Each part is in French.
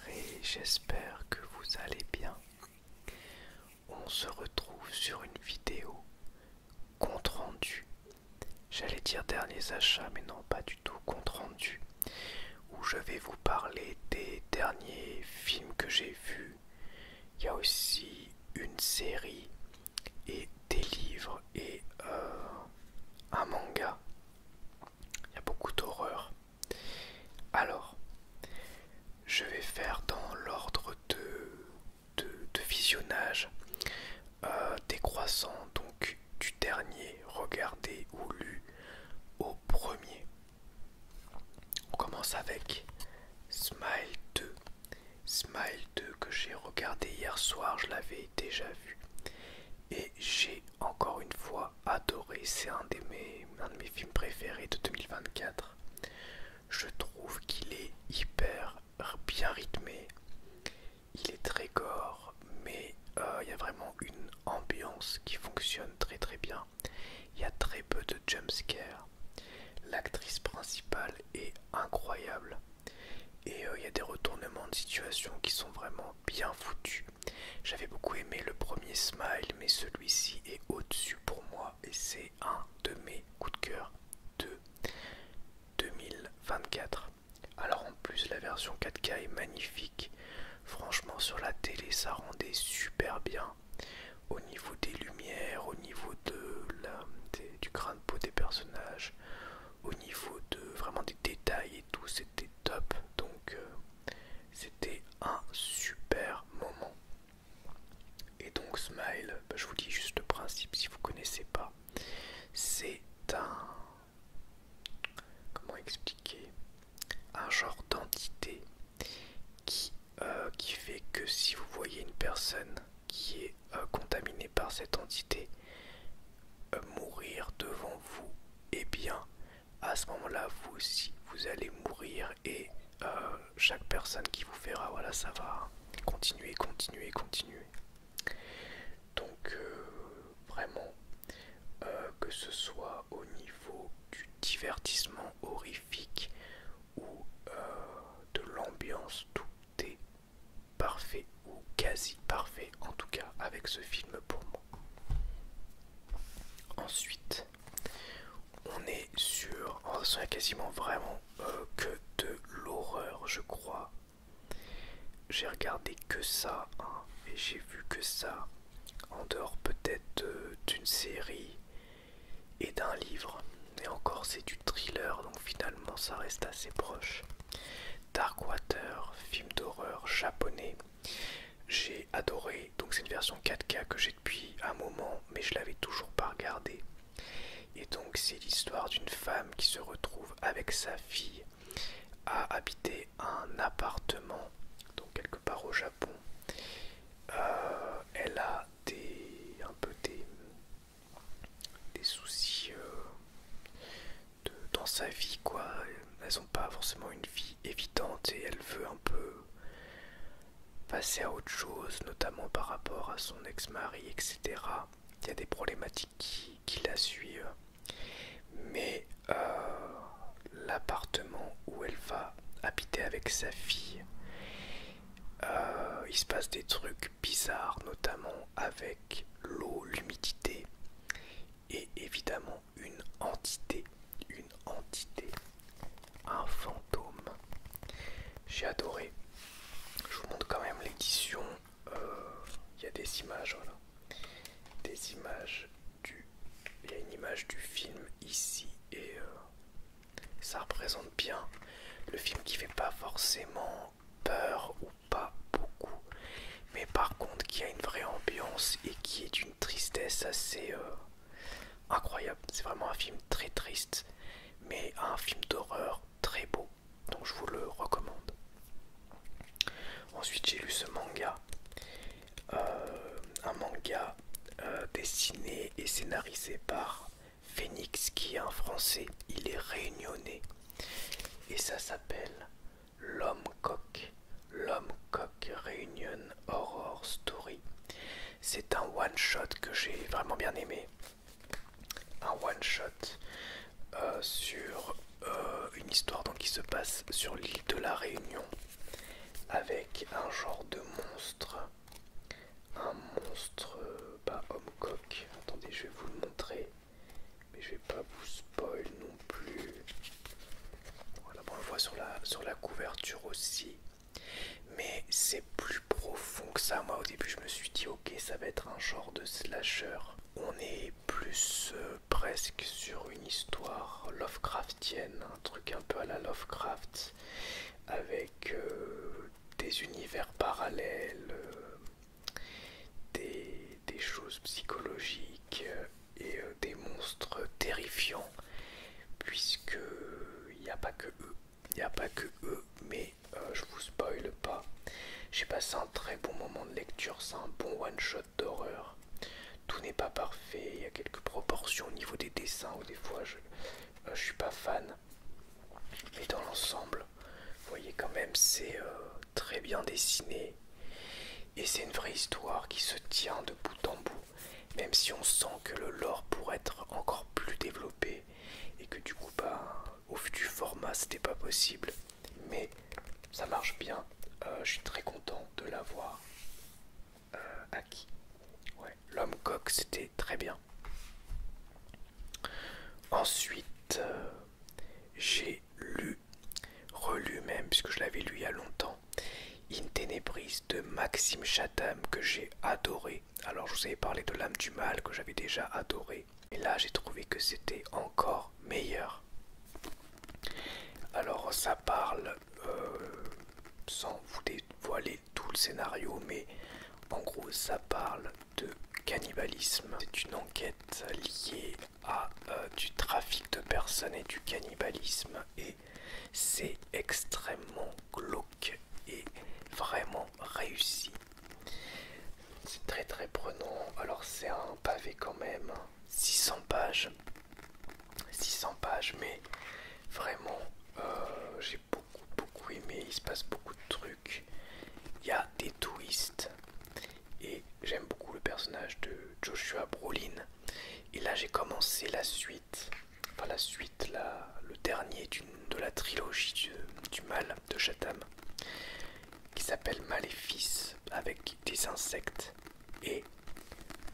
et j'espère que vous allez bien. On se retrouve sur une vidéo compte rendu. J'allais dire derniers achats, mais non, pas du tout compte rendu. Où je vais vous parler des derniers films que j'ai vus. Il y a aussi une série et des livres et un manga. Il y a beaucoup d'horreur. Alors, je vais faire dans l'ordre de visionnage décroissant, donc du dernier regardé ou lu au premier. On commence avec Smile 2. Smile 2 que j'ai regardé hier soir, je l'avais déjà vu. Et j'ai encore une fois adoré, c'est un de mes films préférés de 2024. Je trouve qu'il est hyper bien rythmé, il est très gore, mais il y a vraiment une ambiance qui fonctionne très très bien. Il y a très peu de jumpscares. L'actrice principale est incroyable. Et il y a des retournements de situation qui sont vraiment bien foutus. J'avais beaucoup aimé le premier Smile, mais celui-ci est au-dessus pour moi. Et c'est un de mes coups de cœur de 2024. Alors en plus la version 4K est magnifique. Franchement sur la télé ça rendait super bien. Au niveau des lumières, au niveau du grain de peau des personnages, au niveau de vraiment des détails et tout, c'était top. Donc c'était un super moment. Et donc Smile, je vous dis juste le principe si vous connaissez pas. C'est un... comment expliquer? Un genre d'entité qui fait que si vous voyez une personne qui est contaminée par cette entité mourir devant vous, et bien à ce moment-là vous aussi vous allez mourir et chaque personne qui vous verra, voilà, ça va continuer, continuer, continuer. Donc vraiment que ce soit au niveau du divertissement horrifique ou de l'ambiance, tout est parfait ou quasi parfait en tout cas avec ce film pour moi. Ensuite, on est sur, en façon, il y a quasiment vraiment que de l'horreur, je crois. J'ai regardé que ça, hein, et j'ai vu que ça, en dehors peut-être d'une série et d'un livre. Et encore, c'est du thriller, donc finalement ça reste assez proche. Darkwater, film d'horreur japonais. J'ai adoré, donc c'est une version 4K que j'ai depuis un moment, mais je l'avais toujours pas regardé. Et donc c'est l'histoire d'une femme qui se retrouve avec sa fille à habiter un appartement, donc quelque part au Japon. Elle a un peu des soucis dans sa vie, quoi. Elles n'ont pas forcément une vie évidente et elle veut un peu passer à autre chose, notamment par rapport à son ex-mari, etc. Il y a des problématiques qui la suivent. Mais l'appartement où elle va habiter avec sa fille, il se passe des trucs bizarres, notamment avec l'eau, l'humidité et évidemment une entité, un fantôme. J'ai adoré. Je vous montre quand même l'édition. Il y a des images, voilà. Des images il y a une image du film ici et ça représente bien le film qui fait pas forcément peur ou pas beaucoup, mais par contre qui a une vraie ambiance et qui est d'une tristesse assez incroyable. C'est vraiment un film très triste, mais un film d'horreur très beau, donc je vous le recommande. Ensuite j'ai lu ce manga, un manga dessiné et scénarisé par Phoenix, qui est un français, il est réunionnais et ça s'appelle L'Homme Coq Réunion Horror Story. C'est un one shot que j'ai vraiment bien aimé, un one shot sur une histoire donc qui se passe sur l'île de la Réunion monstre homme coq. Attendez, je vais vous le montrer, mais je vais pas vous spoil non plus. Voilà, bon, on le voit sur la couverture aussi, mais c'est plus profond que ça. Moi au début je me suis dit ok, ça va être un genre de slasher. On est plus presque sur une histoire Lovecraftienne, un truc un peu à la Lovecraft, avec des univers parallèles, des choses psychologiques et des monstres terrifiants, puisque il n'y a pas que eux. Il n'y a pas que eux, mais je vous spoil pas. J'ai passé un très bon moment de lecture, c'est un bon one-shot d'horreur. Tout n'est pas parfait, il y a quelques proportions au niveau des dessins où des fois je suis pas fan. Mais dans l'ensemble, vous voyez quand même, c'est très bien dessiné. Et c'est une vraie histoire qui se tient de bout en bout. Même si on sent que le lore pourrait être encore plus développé. Et que du coup, au vu du format, c'était pas possible. Mais ça marche bien. Je suis très content de l'avoir acquis. Ouais, l'homme coq, c'était très bien. Ensuite, j'ai relu même, puisque je l'avais lu il y a longtemps, In Tenebris de Maxime Chatham, que j'ai adoré. Alors je vous avais parlé de l'âme du mal, que j'avais déjà adoré. Et là j'ai trouvé que c'était encore meilleur. Alors ça parle, sans vous dévoiler tout le scénario, mais en gros ça parle de cannibalisme. C'est une enquête liée à du trafic de personnes et du cannibalisme, et c'est extrêmement glauque et vraiment réussi. C'est très très prenant. Alors c'est un pavé quand même, 600 pages. 600 pages, mais vraiment j'ai beaucoup aimé. Il se passe beaucoup de trucs. Il y a des twists. Et j'aime beaucoup le personnage de Joshua Brolin. Et là j'ai commencé la suite. Enfin la suite, le dernier de la trilogie du mal de Chatham, qui s'appelle Maléfice, avec des insectes. Et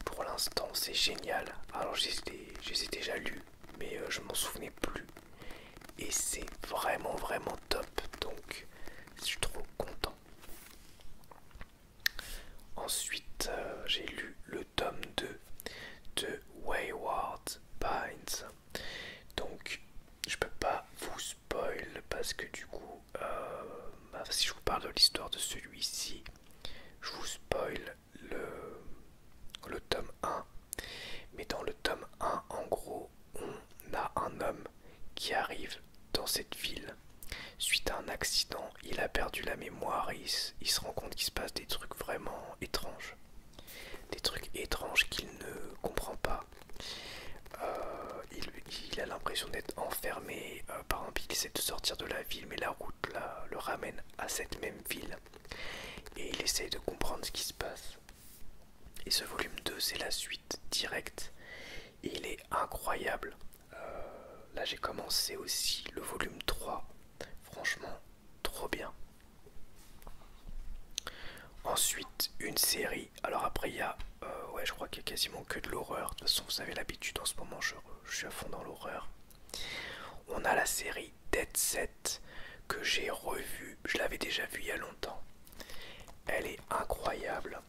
pour l'instant c'est génial. Alors je les ai déjà lus, mais je m'en souvenais plus. Et c'est vraiment top. Donc je suis trop content. Ensuite j'ai lu le tome 2 de Wayward Pines. Donc je peux pas vous spoil parce que du coup si je vous parle de l'histoire de celui-ci, je vous spoil le tome 1. Mais dans le tome 1, en gros, on a un homme qui arrive dans cette ville. Suite à un accident, il a perdu la mémoire et il se rend compte qu'il se passe des trucs vraiment étranges. Des trucs étranges qu'il ne comprend pas. Il a l'impression d'être enfermé. Par exemple, il essaie de sortir de la ville, mais la route le ramène à cette même ville. Et il essaie de comprendre ce qui se passe. Et ce volume 2, c'est la suite directe. Et il est incroyable. Là, j'ai commencé aussi le volume 3. Franchement, trop bien. Ensuite, une série. Alors après, il y a... ouais, je crois qu'il y a quasiment que de l'horreur. De toute façon, vous avez l'habitude, en ce moment, je suis à fond dans l'horreur. On a la série Dead Set, que j'ai revue. Je l'avais déjà vue il y a longtemps. Elle est incroyable.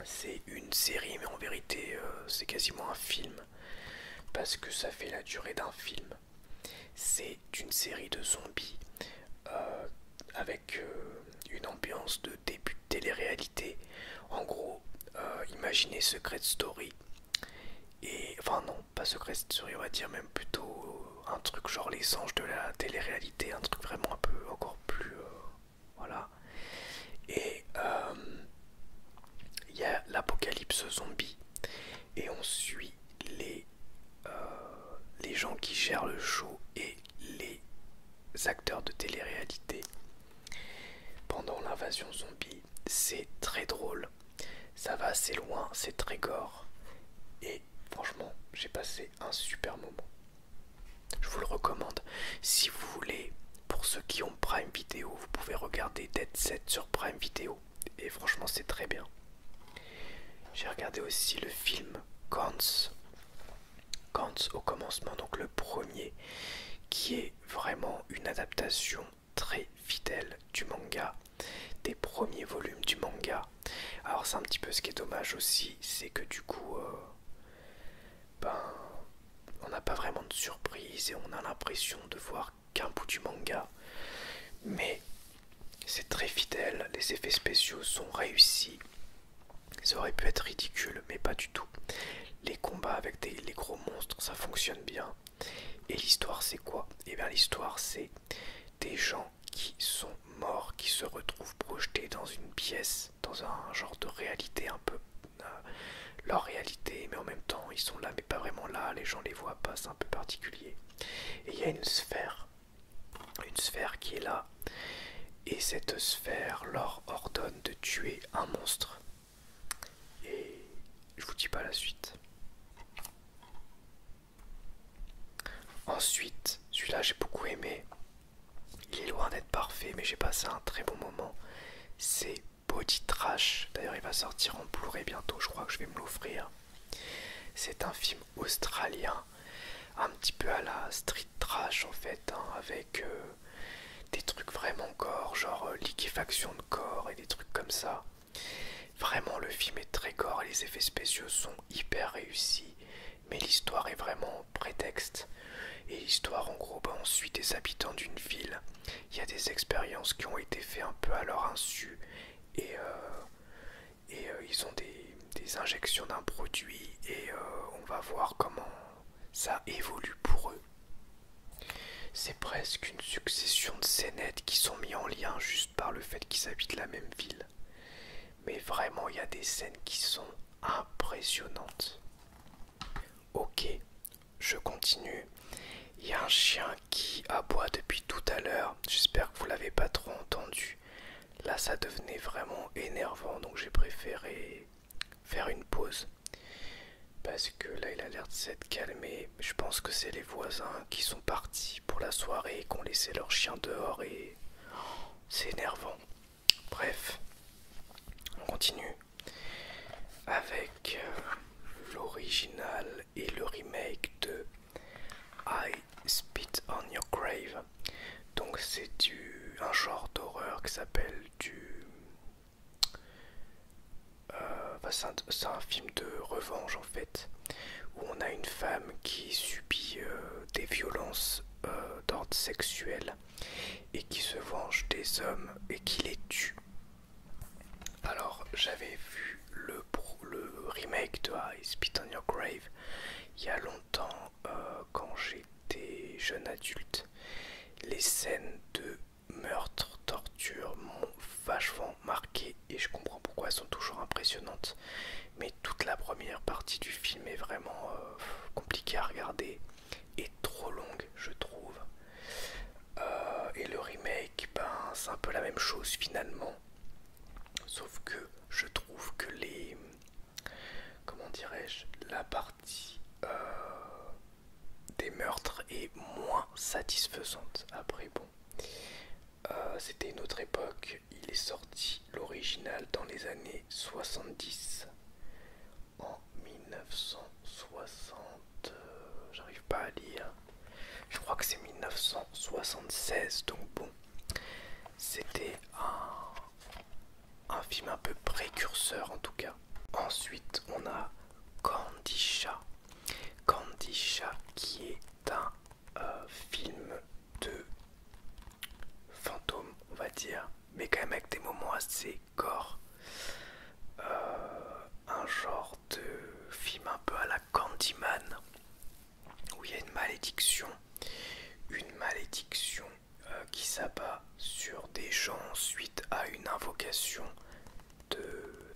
C'est une série, mais en vérité, c'est quasiment un film. Parce que ça fait la durée d'un film. C'est une série de zombies avec une ambiance de début de télé-réalité. En gros, imaginez Secret Story. Et enfin non, pas Secret Story, on va dire même plutôt un truc genre les anges de la télé-réalité, un truc vraiment un peu encore plus voilà. Et il y a l'apocalypse zombie et on suit les gens qui gèrent le show et les acteurs de télé-réalité pendant l'invasion zombie. C'est très drôle, ça va assez loin, c'est très gore et franchement j'ai passé un super moment. Je vous le recommande. Si vous voulez, pour ceux qui ont Prime Video, vous pouvez regarder Dead Set sur Prime Video et franchement c'est très bien. J'ai regardé aussi le film Gantz. Gantz au commencement, donc le premier, qui est vraiment une adaptation très fidèle du manga, des premiers volumes du manga. Alors c'est un petit peu ce qui est dommage aussi, c'est que du coup, ben, on n'a pas vraiment de surprise et on a l'impression de voir qu'un bout du manga. Mais c'est très fidèle, les effets spéciaux sont réussis. Ça aurait pu être ridicule, mais pas du tout. Les combats avec les gros monstres, ça fonctionne bien. Et l'histoire, c'est quoi? Et bien l'histoire, c'est des gens qui sont morts, qui se retrouvent projetés dans une pièce, dans un genre de réalité un peu leur réalité, mais en même temps ils sont là mais pas vraiment là, les gens les voient pas, c'est un peu particulier. Et il y a une sphère qui est là, et cette sphère leur ordonne de tuer un monstre. Et je vous dis pas la suite. Ensuite, celui-là j'ai beaucoup aimé. Il est loin d'être parfait, mais j'ai passé un très bon moment. C'est Body Trash. D'ailleurs, il va sortir en Blu-ray bientôt. Je crois que je vais me l'offrir. C'est un film australien, un petit peu à la street trash en fait, hein, avec des trucs vraiment gore, genre liquéfaction de corps et des trucs comme ça. Vraiment, le film est très gore et les effets spéciaux sont hyper réussis, mais l'histoire est vraiment prétexte. Et l'histoire, en gros, on suit des habitants d'une ville. Il y a des expériences qui ont été faites un peu à leur insu. Et, ils ont des injections d'un produit. Et on va voir comment ça évolue pour eux. C'est presque une succession de scénettes qui sont mis en lien juste par le fait qu'ils habitent la même ville. Mais vraiment, il y a des scènes qui sont impressionnantes. Ok, je continue. Il y a un chien qui aboie depuis tout à l'heure. J'espère que vous l'avez pas trop entendu. Là, ça devenait vraiment énervant, donc j'ai préféré faire une pause. Parce que là, il a l'air de s'être calmé. Je pense que c'est les voisins qui sont partis pour la soirée et qui ont laissé leur chien dehors et c'est énervant. Bref, on continue avec l'original et le remake de I Spit on Your Grave. Donc c'est un genre d'horreur qui s'appelle c'est un film de revanche en fait, où on a une femme qui subit des violences d'ordre sexuel et qui se venge des hommes et qui les tue. Alors j'avais vu le remake de I Spit on Your Grave il y a longtemps, quand j'étais jeune adulte. Les scènes de meurtre, torture m'ont vachement marqué et je comprends pourquoi elles sont toujours impressionnantes. Mais toute la première partie du film est vraiment compliquée à regarder et trop longue, je trouve. Et le remake, c'est un peu la même chose finalement. Sauf que je trouve que comment dirais-je, la partie des meurtres est moins satisfaisante. Après bon, c'était une autre époque. Il est sorti l'original dans les années 70. En 1960, j'arrive pas à lire. Je crois que c'est 1976, donc bon, c'était un film un peu précurseur en tout cas. Ensuite, on a Kandisha. Kandisha qui est un film de fantôme, on va dire, mais quand même avec des moments assez gore. Un genre de film un peu à la Candyman, où il y a une malédiction qui s'abat sur des gens suite à une invocation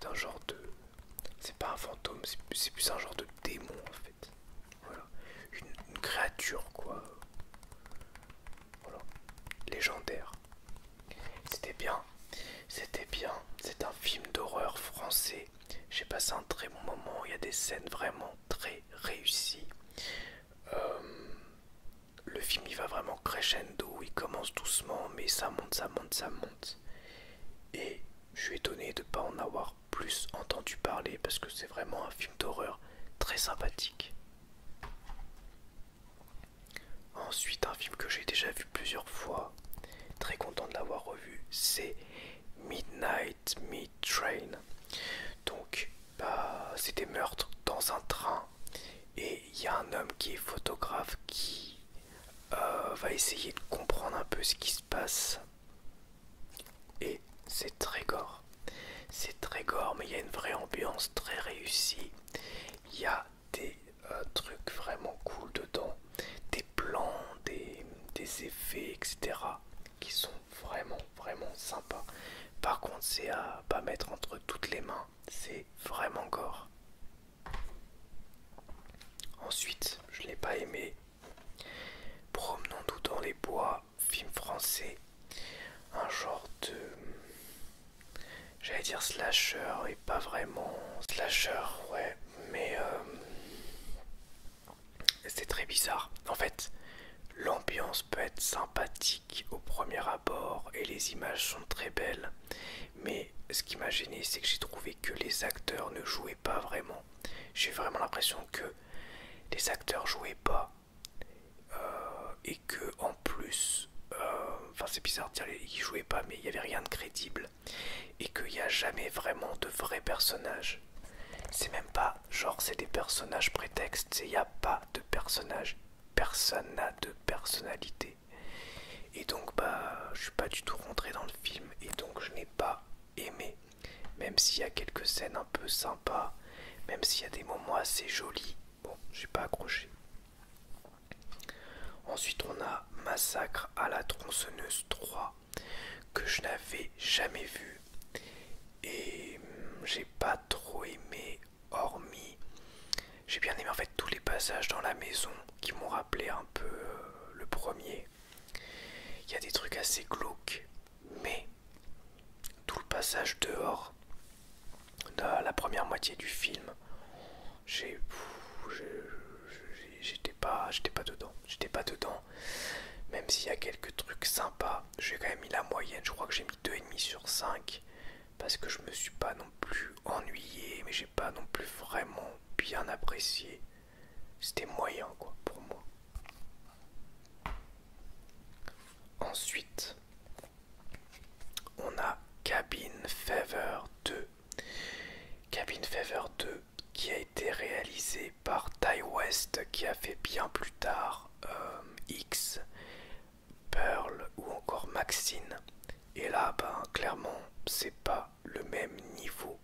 d'un genre de... C'est pas un fantôme, c'est plus un genre de démon en fait. Voilà, une créature quoi. Voilà, légendaire. C'était bien, c'est un film d'horreur français. J'ai passé un très bon moment, il y a des scènes vraiment très réussies. Le film il va vraiment crescendo, il commence doucement mais ça monte, ça monte, ça monte. Et je suis étonné de ne pas en avoir plus entendu parler parce que c'est vraiment Get Me Train. Donc c'est des meurtres dans un train et il y a un homme qui est photographe qui va essayer de comprendre un peu ce qui se passe. Et c'est très gore. C'est très gore, mais il y a une vraie ambiance très réussie. Il y a des trucs vraiment cool dedans, des plans, des effets, etc. qui sont vraiment sympas. Par contre, c'est à pas mettre entre toutes les mains. C'est vraiment gore. Ensuite, je l'ai pas aimé. Promenons-nous dans les bois, film français, un genre de, j'allais dire slasher et pas vraiment slasher, ouais, mais c'est très bizarre. En fait, l'ambiance peut être sympathique au premier abord et les images sont très belles, mais ce qui m'a gêné, c'est que j'ai trouvé que les acteurs ne jouaient pas vraiment. J'ai vraiment l'impression que les acteurs jouaient pas et que en plus, enfin c'est bizarre de dire qu'ils jouaient pas, mais il n'y avait rien de crédible et qu'il n'y a jamais vraiment de vrais personnages. C'est même pas genre c'est des personnages prétextes, il n'y a pas de personnages. Personne n'a de personnalité. Et donc je suis pas du tout rentré dans le film et donc je n'ai pas aimé. Même s'il y a quelques scènes un peu sympas, même s'il y a des moments assez jolis, bon, j'ai pas accroché. Ensuite on a Massacre à la tronçonneuse 3 que je n'avais jamais vu et j'ai pas trop aimé, hormis j'ai bien aimé en fait tous les passages dans la maison qui m'ont rappelé un peu le premier. Il y a des trucs assez glauques, mais tout le passage dehors, la première moitié du film, j'étais pas dedans, même s'il y a quelques trucs sympas. J'ai quand même mis la moyenne, je crois que j'ai mis 2,5 sur 5 parce que je me suis pas non plus ennuyé, mais j'ai pas non plus vraiment bien apprécié. C'était moyen quoi pour moi. Ensuite, on a Cabin Fever 2. Cabin Fever 2 qui a été réalisé par Ty West qui a fait bien plus tard X, Pearl ou encore Maxine. Et là, clairement, c'est pas le même niveau.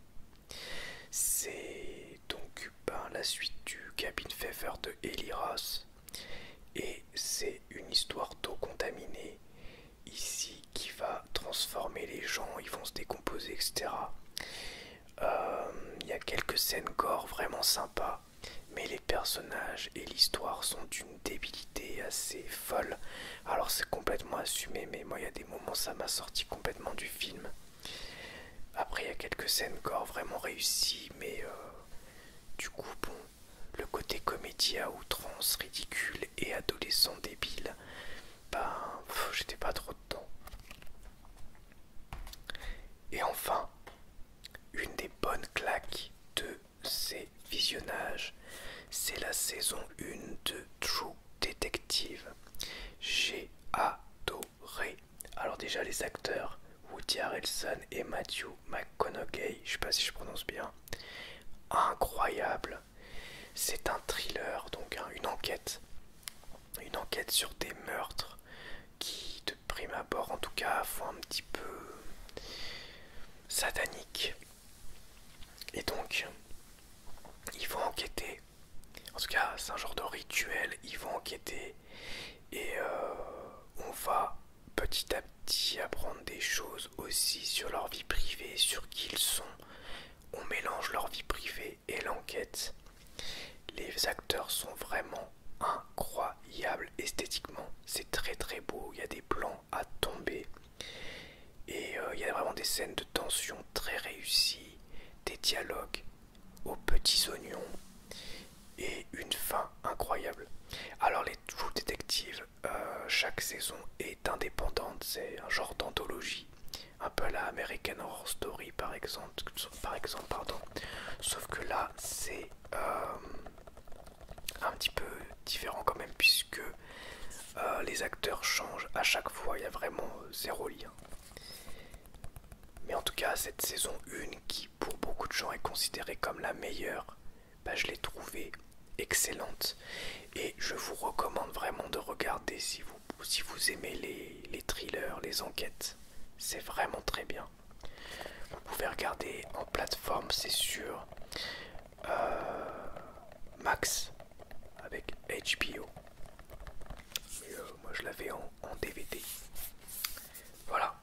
C'est donc la suite du Cabin Fever de Eli Roth. Et c'est une histoire d'eau contaminée ici qui va transformer les gens, ils vont se décomposer, etc. Il y a quelques scènes gore vraiment sympas, mais les personnages et l'histoire sont d'une débilité assez folle. Alors c'est complètement assumé, mais moi il y a des moments ça m'a sorti complètement du film. Après il y a quelques scènes gore vraiment réussies, mais du coup bon, le côté comédie à outrance, ridicule et adolescent débile, j'étais pas trop dedans. Et enfin, une des bonnes claques de ces visionnages, c'est la saison 1 de True Detective. J'ai adoré. Alors déjà les acteurs, Woody Harrelson et Matthew McConaughey, je sais pas si je prononce bien, incroyable. C'est un thriller, donc une enquête sur des meurtres qui, de prime abord en tout cas, font un petit peu satanique. Et donc, ils vont enquêter. En tout cas, c'est un genre de rituel. Ils vont enquêter et on va petit à petit apprendre des choses aussi sur leur vie privée, sur qui ils sont. On mélange leur vie privée et l'enquête. Les acteurs sont vraiment incroyables esthétiquement. C'est très très beau. Il y a des plans à tomber. Et il y a vraiment des scènes de tension très réussies, des dialogues aux petits oignons et une fin incroyable. Alors les True Detective, chaque saison est indépendante, c'est un genre d'anthologie, un peu à la American Horror Story par exemple, sauf que là c'est un petit peu différent quand même puisque les acteurs changent à chaque fois, il y a vraiment zéro lien. Mais en tout cas cette saison 1 qui pour beaucoup de gens est considérée comme la meilleure, bah, je l'ai trouvée excellente et je vous recommande vraiment de regarder si vous aimez les thrillers, les enquêtes. C'est vraiment très bien. Vous pouvez regarder en plateforme, c'est sûr. Max avec HBO. Mais moi je l'avais en DVD. Voilà.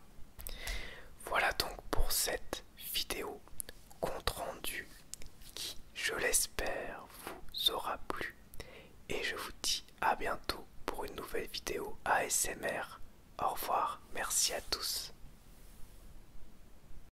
Voilà donc pour cette vidéo compte rendu qui, je l'espère, vous aura plu. Et je vous dis à bientôt pour une nouvelle vidéo ASMR. Au revoir, merci à tous.